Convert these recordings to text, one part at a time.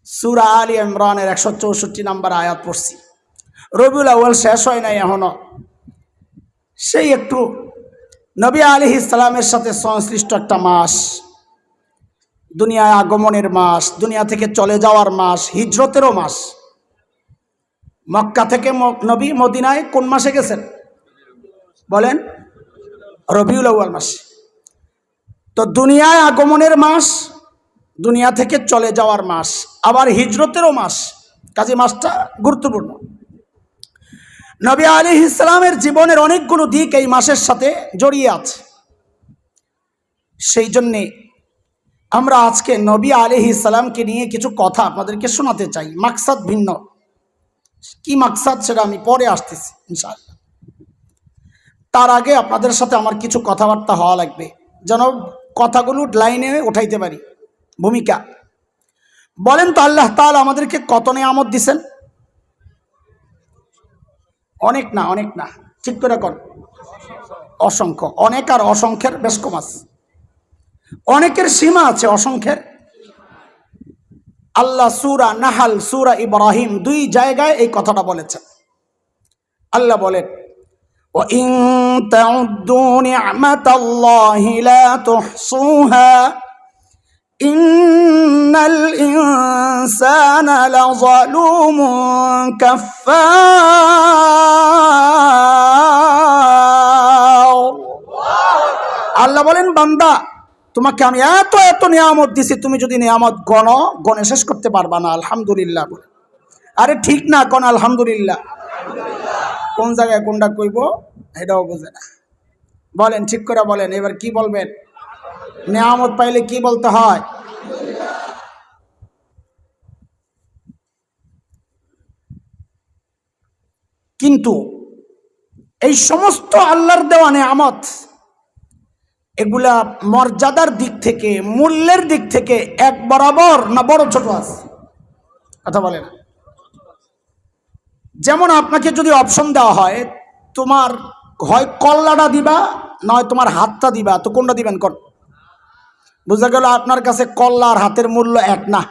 সূরা আলী ইমরানের 164 নম্বর আয়াত পড়ছি। রবিউল আউয়াল শেষ হয় নাই এখনো, সেই একটু নবী আলাইহিস সালামের সাথে সংশ্লিষ্ট একটা মাস, দুনিয়ায় আগমনের মাস, দুনিয়া থেকে চলে যাওয়ার মাস, হিজরতেরও মাস। মক্কা থেকে নবী মদিনায় কোন মাসে গেছেন বলেন? রবিউল আউয়াল মাসে। তো দুনিয়ায় আগমনের মাস, দুনিয়া থেকে চলে যাওয়ার মাস, আবার হিজরতেরও মাস, কাজে মাসটা গুরুত্বপূর্ণ। নবী আলাইহিস সালামের জীবনের অনেকগুলো দিক এই মাসের সাথে জড়িয়ে আছে। সেই জন্যে আমরা আজকে নবী আলাইহিস সালামকে নিয়ে কিছু কথা আপনাদেরকে শোনাতে চাই। মাকসাদ ভিন্ন, কি মাকসাদ সেটা আমি পরে আসতেছি ইনশাআল্লাহ। তার আগে আপনাদের সাথে আমার কিছু কথাবার্তা হওয়া লাগবে, যেন কথাগুলো লাইনে উঠাইতে পারি। ভূমিকা বলেন তো, আল্লাহ তাআলা আমাদেরকে কত নিয়ামত দিছেন? অনেক না, অনেক না, ঠিক করে কর, অসংখ্য। অনেক আর অসংখ্যের বেশ কম আছে, অনেকের সীমা আছে, অসংখ্যের। আল্লাহ সূরা নাহাল, সূরা ইব্রাহিম, দুই জায়গায় এই কথাটা বলেছেন। আল্লাহ বলেন, وَإِن تَعُدُّوا نِعْمَةَ اللَّهِ لَا تُحْصُوهَا إِنَّ الْإِنسَانَ لَظَلُومٌ كَفَّارٌ। আল্লাহ বলেন, বান্দা তোমাকে আমি এত এত নিয়ামত দিছি, তুমি যদি নিয়ামত গণে শেষ করতে পারবা না। আলহামদুলিল্লাহ বলে, আরে ঠিক না কোন আলহামদুলিল্লাহ? কোন জায়গায় কোনটা কইব এটাও বোঝে না। বলেন, ঠিক করে বলেন, এবার কি বলবেন? নিয়ামত পাইলে কি বলতে হয়? কিন্তু এই সমস্ত আল্লাহর দেওয়া নিয়ামত, এগুলা মর্যাদার দিক থেকে, মূল্যের দিক থেকে এক বরাবর না বড় ছোট আছে? কথা বলে না। যেমন আপনাকে যদি অপশন দেওয়া হয়, তোমার হয় কল্লাটা দিবা নয় তোমার হাতটা দিবা, তো কোনটা দিবেন? কোন? বুঝা গেল আপনার কাছে কল্লা আর হাতের মূল্য এক না।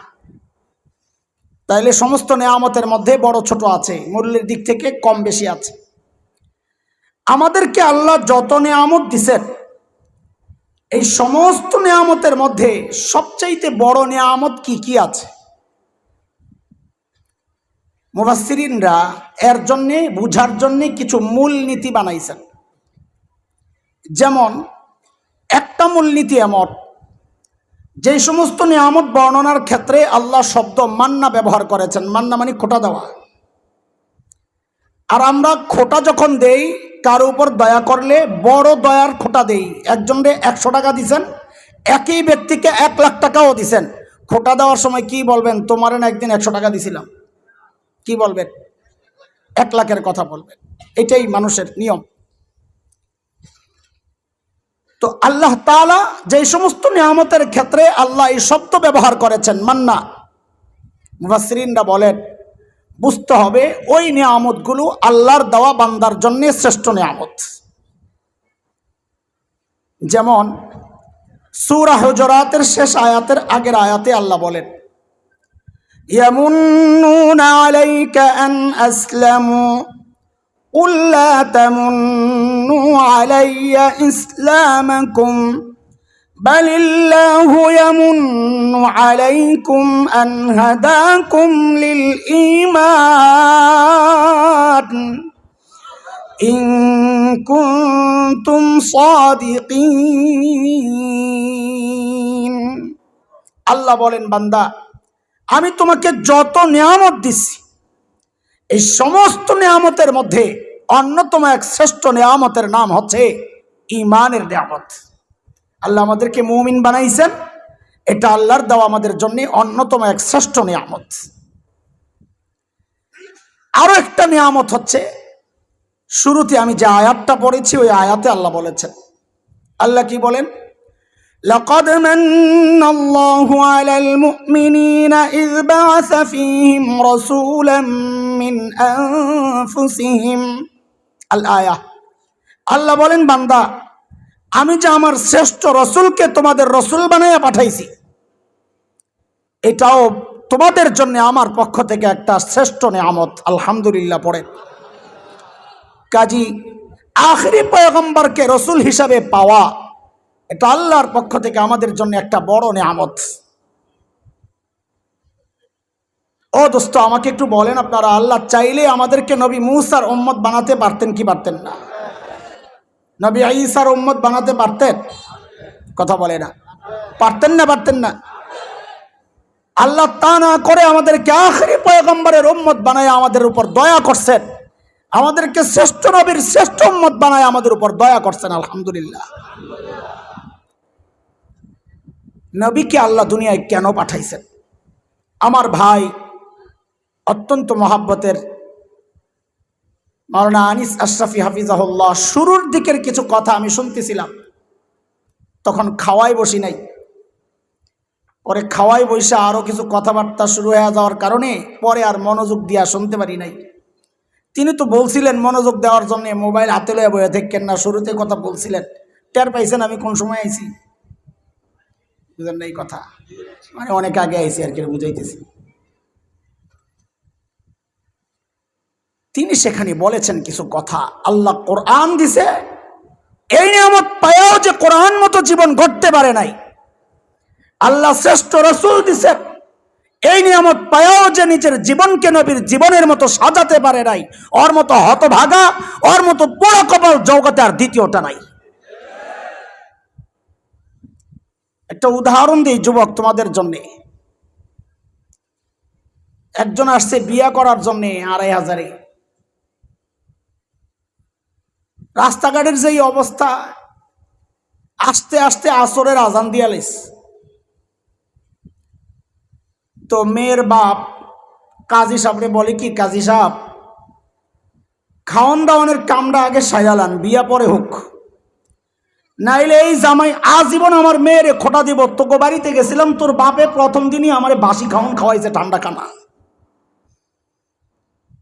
তাইলে সমস্ত নেয়ামতের মধ্যে বড় ছোট আছে, মূল্যের দিক থেকে কম বেশি আছে। আমাদেরকে আল্লাহ যত নেয়ামত দিছেন, এই সমস্ত নেয়ামতের মধ্যে সবচাইতে বড় নেয়ামত কি কি আছে? মুফাসসিরিনরা এর জন্যে বুঝার জন্যে কিছু মূলনীতি বানাইছেন। যেমন একটা মূলনীতি এমন, যে সমস্ত নিয়ামত বর্ণনার ক্ষেত্রে আল্লাহ শব্দ মান্না ব্যবহার করেছেন, মান্না মানে খোঁটা দেওয়া। আর আমরা খোঁটা যখন দেই, কারো উপর দয়া করলে বড় দয়ার খোঁটা দেই। একজনকে 100 টাকা দিছেন, একই ব্যক্তিকে 1 লাখ টাকাও দিছেন, খোঁটা দেওয়ার সময় কি বলবেন? তোমার না একদিন 100 টাকা দিছিলাম, কি বলবেন? 1 লাখের কথা বলবেন। এটাই মানুষের নিয়ম। তো আল্লাহ তাআলা যে সমস্ত নিয়ামতের ক্ষেত্রে আল্লাহ এই শব্দ ব্যবহার করেছেন মান্না, মুফাসসিরিনরা বলেন বুঝতে হবে ওই নিয়ামতগুলো আল্লাহর দেওয়া বান্দার জন্য শ্রেষ্ঠ নিয়ামত। যেমন সূরা হুজুরাতের শেষ আয়াতের আগের আয়াতে আল্লাহ বলেন, ইয়ামুন্নুনা আলাইকা আন আসলামু قل لا تمنوا علي إسلامكم بل الله يمن عليكم أن هداكم للإيمان إن كنتم صادقين। আল্লাহ বলেন, বান্দা আমি তোমাকে যত নিয়ামত দিছি, এই সমস্ত নিয়ামতের মধ্যে অন্যতম এক শ্রেষ্ঠ নিয়ামতের নাম হচ্ছে ঈমানের নিয়ামত। আল্লাহ আমাদেরকে মুমিন বানাইছেন, এটা আল্লাহর দেওয়া আমাদের জন্য অন্যতম এক শ্রেষ্ঠ নিয়ামত। আরো একটা নিয়ামত হচ্ছে, শুরুতে আমি যে আয়াতটা পড়েছি ওই আয়াতে আল্লাহ বলেছেন, আল্লাহ কি বলেন? لقد من الله على المؤمنين إذ بعث فيهم رسولا من أنفسهم الآية। আল্লাহ বলেন, বান্দা আমি যে আমার শ্রেষ্ঠ রসুলকে তোমাদের রসুল বানাইয়া পাঠাইছি, এটাও তোমাদের জন্য আমার পক্ষ থেকে একটা শ্রেষ্ঠ নেয়ামত, আলহামদুলিল্লাহ পড়ে। কাজী আখেরি পয়গম্বরকে রসুল হিসাবে পাওয়া এটা আল্লাহর পক্ষ থেকে আমাদের জন্য একটা বড় নেয়ামত। ও দোস্ত, আমাকে একটু বলেন, আপনারা আল্লাহ চাইলে আমাদেরকে নবী মুসার উম্মত বানাতে পারতেন কি পারতেন না? নবী ঈসার উম্মত বানাতে পারতেন? কথা বলে না, পারতেন না? পারতেন না? আল্লাহ তা না করে আমাদেরকে আখেরি পয়গম্বরের উম্মত বানায় আমাদের উপর দয়া করছেন, আমাদেরকে শ্রেষ্ঠ নবীর শ্রেষ্ঠ উম্মত বানায় আমাদের উপর দয়া করছেন, আলহামদুলিল্লাহ। নবীকে আল্লাহ দুনিয়ায় কেন পাঠাইছেন? আমার ভাই অত্যন্ত মহাব্বতের মাওলানা আনিস আশরাফি হাফিজাহুল্লাহ শুরুর দিকের কিছু কথা আমি শুনতেছিলাম, তখন খাওয়াই বসি নাই। পরে খাওয়াই বসে আরও কিছু কথাবার্তা শুরু হয়ে যাওয়ার কারণে পরে আর মনোযোগ দিয়া শুনতে পারি নাই। তিনি তো বলছিলেন মনোযোগ দেওয়ার জন্য মোবাইল হাতে লয়ে বয়ে দেখেন না, শুরুতে কথা বলছিলেন, টের পাইছেন আমি কোন সময় আইছি? বুঝলেন না এই কথা? মানে অনেক আগে আইছি আর কি, বুঝাইতেছি। তিনি সেখানে বলেছেন কিছু কথা। আল্লাহ কোরআন দিছে, এই নিয়ামত পায়াও যে কোরআন মতো জীবন গড়তে পারে নাই। আল্লাহ শ্রেষ্ঠ রসুল দিছে, এই নিয়ামত পায়াও যে নিজের জীবনকে নবীর জীবনের মতো সাজাতে পারে নাই। ওর মতো হতভাগা, ওর মতো বড় কপাল জগতে আর দ্বিতীয়টা নাই। একটা উদাহরণ দিই যুবক তোমাদের জন্যে। একজন আসছে বিয়ে করার জন্যে ২৫০০-এ। রাস্তাঘাটের যেই অবস্থা, আস্তে আস্তে আসরের আজান দিয়া লাইস। তো মেয়ের বাপ কাজী সাহেবরে বলে কি, কাজী সাহেব খাওয়ান দাওয়ানের কামটা আগে সাজালান, বিয়া পরে হোক, নাইলে এই জামাই আজীবন আমার মেয়েরে খোটা দিব। তোকে বাড়িতে গেছিলাম, তোর বাপে প্রথম দিনই আমার বাসি খাওয়ান খাওয়াইছে, ঠান্ডা খানা।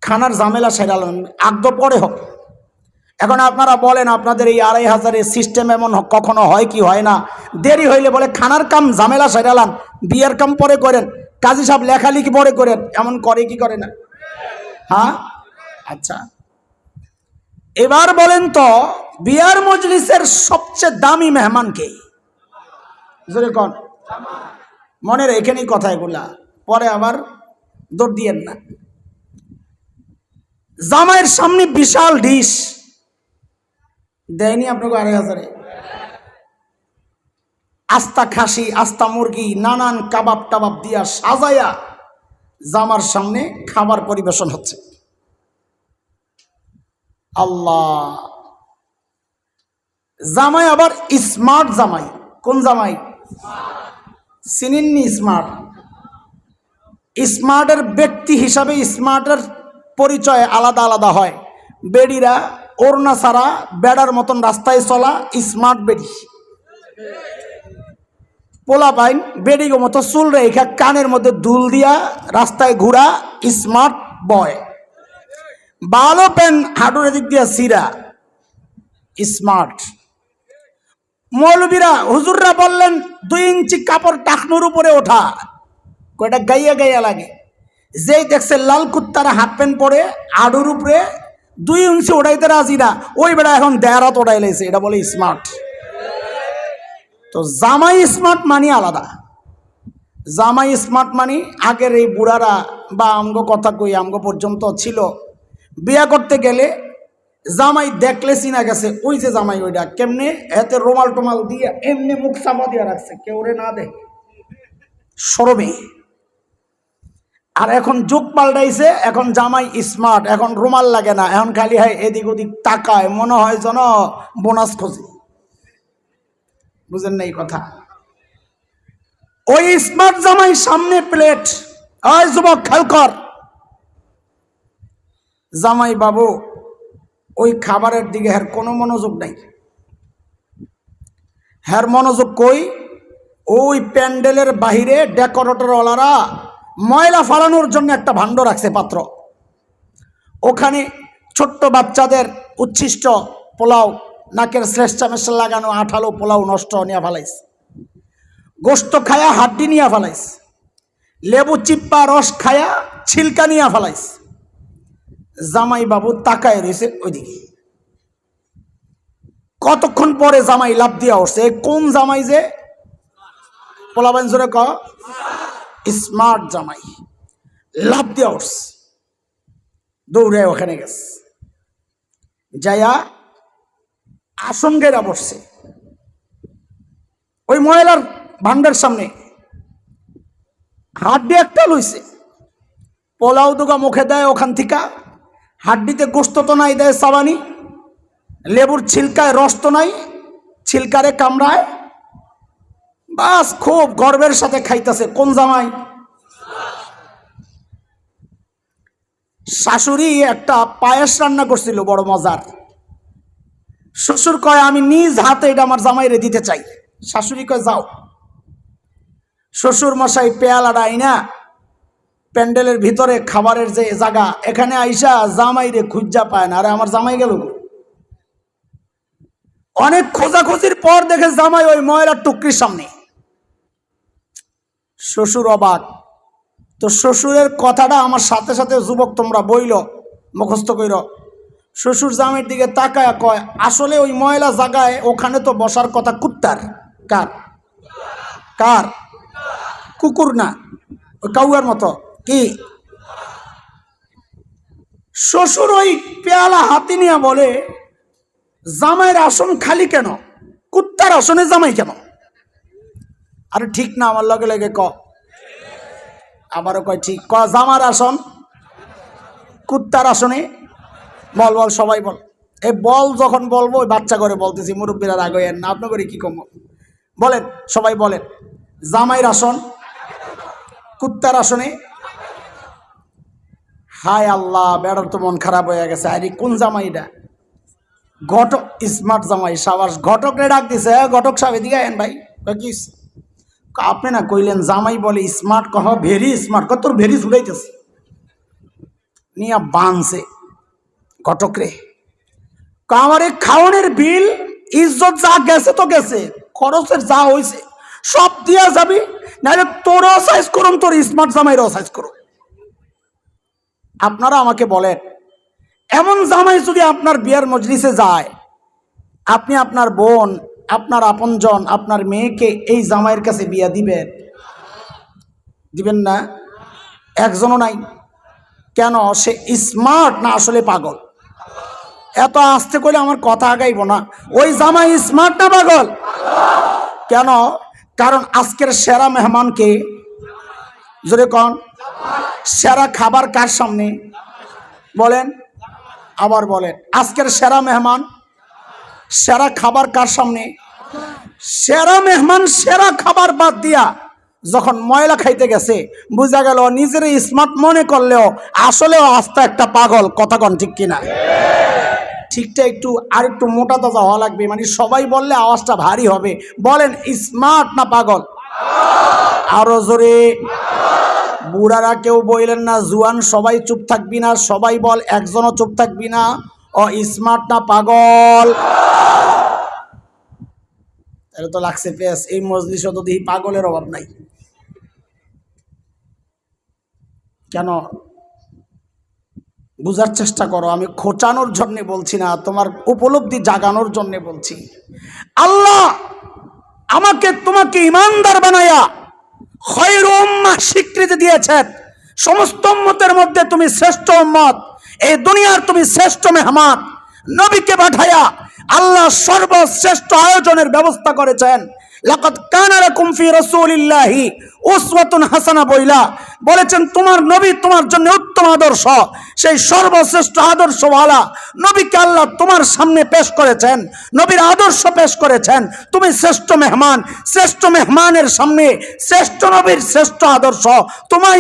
খানার ঝামেলা সাজালান, আগদ পরে হোক। এখন আপনারা বলেন, আপনাদের এই ২৫০০-এর সিস্টেম এমন কখনো হয় কি হয় না? দেরি হইলে বলে খানার কাম ঝামেলা সাজালান, বিয়ের কাম পরে করেন, কাজী সাহেব লেখালেখি পরে করেন, এমন করে কি করে না? হ্যাঁ, আচ্ছা এবার বলেন তো, বিয়ার মজলিসের সবচেয়ে দামি মেহমান কে? কোন মনের এখানেই কথা, এগুলা পরে আবার দৌড় দিয়েন না। জামাইয়ের সামনে বিশাল ডিশ দেয়নি আপনাকে ২৫০০-এ? আস্তা খাসি, আস্তা মুরগি, নানান কাবাব টাবাব দিয়া সাজায়া জামার সামনে খাবার পরিবেশন হচ্ছে। আল্লাহ, জামাই আবার স্মার্ট জামাই। কোন জামাই? চিনেননি স্মার্ট? স্মার্টের ব্যক্তি হিসাবে স্মার্টের পরিচয় আলাদা আলাদা হয়। বেডিরা ওড়না ছাড়া বেড়ার মতন রাস্তায় চলা স্মার্ট বেডি। পোলা পাইন বেডিগো মতো চুল রেখা কানের মধ্যে দুল দিয়া রাস্তায় ঘুরা স্মার্ট বয়। ভালো প্যান্ট হাঁটুর দিক দিয়া সিরা স্মার্ট। মৌলবীরা হুজুররা বললেন ২ ইঞ্চি কাপড় টাকনুর উপরে ওঠা, কয়টা গাইয়া গাইয়া লাগে। যেই দেখছে লাল কুত্তারা হাফ প্যান্ট পরে আডুর উপরে ২ ইঞ্চি ওড়াইতে রাজি না, ওই বেড়া এখন দেয়ারাত ওড়াই লাইছে, এটা বলে স্মার্ট। তো জামাই স্মার্ট মানি আলাদা। জামাই স্মার্ট মানি আগের এই বুড়ারা বা আমগো কথা কই আমগো পর্যন্ত ছিল, বিয়া করতে গেলে জামাই দেখলে চিনা গেছে ওই যে জামাই, ওইটা কেমনে এতে রুমাল টুমাল দিয়ে এমনি মুখ চাপা দিয়ে রাখছে, কেউ রে না দেখ সরবে। আর এখন যুগ পাল্টাইছে, এখন জামাই স্মার্ট, এখন রুমাল লাগে না, এখন খালি হয় এদিক ওদিক তাকায়, মনে হয় যেন বোনাস খোঁজে। বুঝেন না এই কথা? ওই স্মার্ট জামাই সামনে প্লেট, ওই যুবক খেয়াল কর, জামাই বাবু ওই খাবারের দিকে হ্যার কোনো মনোযোগ নাই। হ্যার মনোযোগ কই? ওই প্যান্ডেলের বাহিরে ডেকোরেটরওয়ালারা ময়লা ফালানোর জন্য একটা ভাণ্ড রাখছে, পাত্র। ওখানে ছোট্ট বাচ্চাদের উচ্ছিষ্ট পোলাও, নাকের শ্রেষ্ঠা মেশা লাগানো আঠালো পোলাও নষ্ট নিয়ে ফেলাইছে, গোস্ত খায়া হাড্ডি নিয়ে ফেলাইছে, লেবু চিপ্পা রস খায়া ছিলকা নিয়ে ফেলাইছে। জামাই বাবু তাকায় রয়েছে ওইদিকে। কতক্ষণ পরে জামাই লাভ দিয়া উঠছে। কোন জামাই যে পোলাবেন জোরে ক, স্মার্ট জামাই লাভ দিয়া উঠছে, দৌড়ে ওখানে গেছে, যাইয়া আসন গেরা বসছে ওই মহিলার ভান্ডার সামনে। হাড্ডি একটা লইছে, পোলাও দুগা মুখে দেয়, ওখান থেকে হাড্ডিতে গোস্ত তো নাই, দেয় সাবানি, লেবুর ছিলকায় রস তো নাই, ছিলকারে কামড়ায়, বাস খুব গর্বের সাথে খাইতেছে। কোন জামাই? শাশুড়ি একটা পায়েস রান্না করছিল বড় মজার। শ্বশুর কয় আমি নিজ হাতে এটা আমার জামাইরে দিতে চাই। শাশুড়ি কয় যাও। শ্বশুর মশাই পেয়ালাটা আইনা প্যান্ডেলের ভিতরে খাবারের যে জায়গা, এখানে আইসা জামাইরে খুঁজা পায় না। আরে আমার জামাই গেল। অনেক খোঁজাখুঁজির পর দেখে জামাই ওই ময়লার টুকরির সামনে। শ্বশুর অবাক। তো শ্বশুরের কথাটা আমার সাথে সাথে যুবক তোমরা বইল মুখস্থ কইর। শ্বশুর জামাইয়ের দিকে তাকায় কয় আসলে ওই ময়লা জায়গায় ওখানে তো বসার কথা কুত্তার। কার? কার? কুকুর না, ওই কাউয়ার মতো। কি? শ্বশুর ওই পেয়ালা হাতি নিয়ে বলে জামাইয়ের আসন খালি কেন? কুত্তার আসনে জামাই কেন? আরে ঠিক না, আমার লগে লগে ক। আবারও কয় ঠিক। ক জামার আসন কুত্তার আসনে। বল বল, সবাই বল। এই বল যখন বলবো ওই বাচ্চা করে বলতেছি, মুরব্বীরা রাগ হইয়েন না, আপনার করে কি কম বলেন, সবাই বলেন। জামাইয়ের আসন কুত্তার আসনে। হায় আল্লাহ, বেড়ার তো মন খারাপ হয়ে গেছে। আরে কোন জামাইটা? ঘটক, স্মার্ট জামাই। সাবাস, ঘটকরে ডাক দিছে। ঘটক সাহেব এদিকে আয়েন ভাই। কি আপনি না কইলেন জামাই বলে স্মার্ট? কহ ভেরি স্মার্ট। কত তোর ভেরি ঝুলাইতেছে নিয়া বানছে ঘটক রে। আমার এই খাওয়ানোর বিল ইজ্জত যা গেছে তো গেছে, খরচের যা হয়েছে সব দিয়া যাবি, নাহলে তোরও সাইজ করুন, তোর স্মার্ট জামাইরও সাইজ করুন। আপনারা আমাকে বলেন, এমন জামাই যদি আপনার বিয়ের মজলিসে যায়, আপনি আপনার বোন, আপনার আপনজন, আপনার মেয়েকে এই জামাইয়ের কাছে বিয়া দিবেন? দিবেন না? একজনও নাই। কেন? সে স্মার্ট না আসলে পাগল? এত আস্তে করে আমার কথা আগাইব না। ওই জামাই স্মার্ট না পাগল? কেন? কারণ আজকের সেরা মেহমানকে, জোরে কন, সেরা খাবার কার সামনে? বলেন, আবার বলেন। আজকের সেরা মেহমান, সেরা খাবার কার সামনে? সেরা মেহমান সেরা খাবার বাদ দিয়া যখন ময়লা খাইতে গেছে, বুঝা গেল নিজের স্মার্ট মনে করলেও আসলেও আস্তে একটা পাগল। কথা কন ঠিক কিনা? ঠিকটা একটু আর একটু মোটা তাজা হওয়া লাগবে, মানে সবাই বললে আওয়াজটা ভারী হবে। বলেন স্মার্ট না পাগল? আরো জোরে। বুড়ারা কেউ বললেন না, জুয়ান সবাই চুপ থাকবি না, সবাই বল, একজনও চুপ থাকবি না। ও স্মার্ট না পাগল? তাহলে তো লাগছে পেস। এই মজলিসে তো দেখি পাগলের অভাব নাই। কেন? বুঝার চেষ্টা করো, আমি খোঁচানোর জন্য বলছি না, তোমার উপলব্ধি জাগানোর জন্য বলছি। আল্লাহ আমাকে তোমাকে ইমানদার বানায়া খায়রু উম্মাহ স্বীকৃতি দিয়েছেন। সমস্ত উম্মতের মধ্যে তুমি শ্রেষ্ঠ উম্মত, এই দুনিয়ার তুমি শ্রেষ্ঠ মেহমান। নবীকে পাঠায়া আল্লাহ সর্বশ্রেষ্ঠ আয়োজনের ব্যবস্থা করেছেন। লাকাদ কানা লাকুম ফি রাসূলিল্লাহি উসওয়াতুন হাসানা বইলা বলেছেন তোমার নবী তোমার জন্য উত্তম আদর্শ। সেই সর্বশ্রেষ্ঠ আদর্শওয়ালা নবীকে আল্লাহ তোমার সামনে পেশ করেছেন, নবীর আদর্শ পেশ করেছেন। তুমি শ্রেষ্ঠ মেহমান, শ্রেষ্ঠ মেহমানের সামনে শ্রেষ্ঠ নবীর শ্রেষ্ঠ আদর্শ। তোমার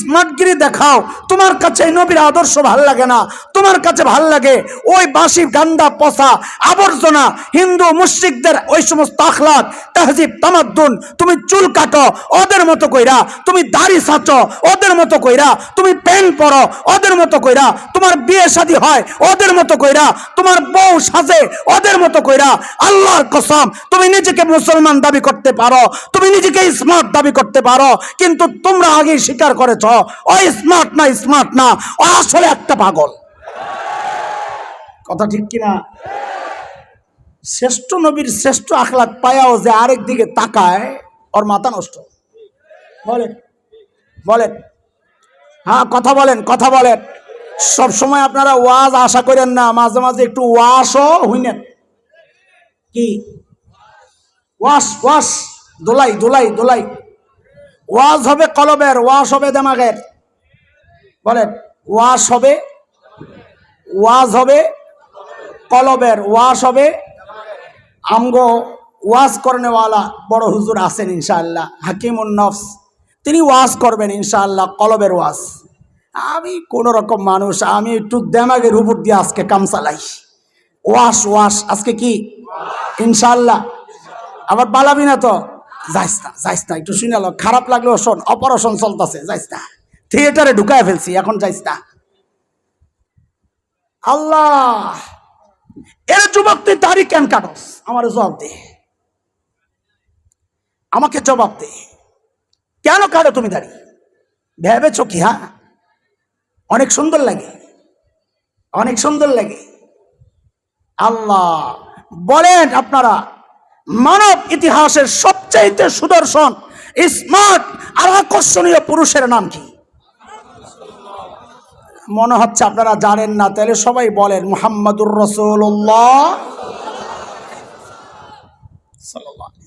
স্মার্টগিরি দেখাও। তোমার কাছে নবীর আদর্শ ভাল লাগে না, তোমার কাছে ভাল লাগে ওই বাসি গান্দা পচা আবর্জনা হিন্দু মুশরিকদের ওই সমস্ত আখলাক, আখলাক, তাহজিব, তামাদ্দুন, তুমি চুল কাটো ওদের মতো কইরা, তুমি দাড়ি ছাঁচো ওদের মতো কইরা, তুমি প্যান্ট পরো ওদের মতো কইরা, তোমার বিয়ে শাদী হয় ওদের মতো কইরা, তোমার বউ সাজে ওদের মতো কইরা, আল্লাহর কসম তুমি নিজেকে মুসলমান দাবি করতে পারো, তুমি নিজেকে স্মার্ট দাবি করতে পারো, কিন্তু তোমরা আগেই স্বীকার করেছ ও স্মার্ট না, ও আসলে একটা পাগল। কথা ঠিক কিনা? শ্রেষ্ঠ নবীর শ্রেষ্ঠ আখলাক পায়াও যে আরেক দিকে তাকায়, ওর মাথা নষ্ট। বলেন বলেন, হ্যাঁ কথা বলেন। সব সময় আপনারা ওয়াজ আশা করেন না, মাঝে মাঝে একটু ওয়াশও হইনেন। কি ওয়াশ দোলাই ওয়াজ হবে কলবের, ওয়াশ হবে দেমাগের। বলেন, ওয়াশ হবে কলবের, ওয়াশ হবে আমগো ওয়াজ করনেওয়ালা বড় হুজুর আছেন ইনশাআল্লাহ, হাকিমুন নফস, তিনি ওয়াজ করবেন ইনশাআল্লাহ, কলবের ওয়াজ। আমি কোন রকম মানুষ, আমি একটু দেমাগের উপর দিয়ে আজকে কাম চালাই। ওয়াশ আজকে কি ইনশাআল্লাহ। আবার বালাবি না তো, যাইস না, একটু শুনে লো, খারাপ লাগলেও শোন, অপারেশন চলতেছে, যাইস না, থিয়েটারে ঢুকায় ফেলছি, এখন যাইস না। আল্লাহ, এর যুবক তুই দাড়ি কেন কাটস? আমার জবাব দে, আমাকে জবাব দে, কেন কাটো তুমি দাড়ি? ভেবেছো কি? হ্যাঁ, অনেক সুন্দর লাগে। আল্লাহ বলেন, আপনারা মানব ইতিহাসের সবচাইতে সুদর্শন, স্মার্ট আর আকর্ষণীয় পুরুষের নাম কি? মনে হচ্ছে আপনারা জানেন না, তাহলে সবাই বলেন মুহাম্মাদুর রাসূলুল্লাহ সাল্লাল্লাহু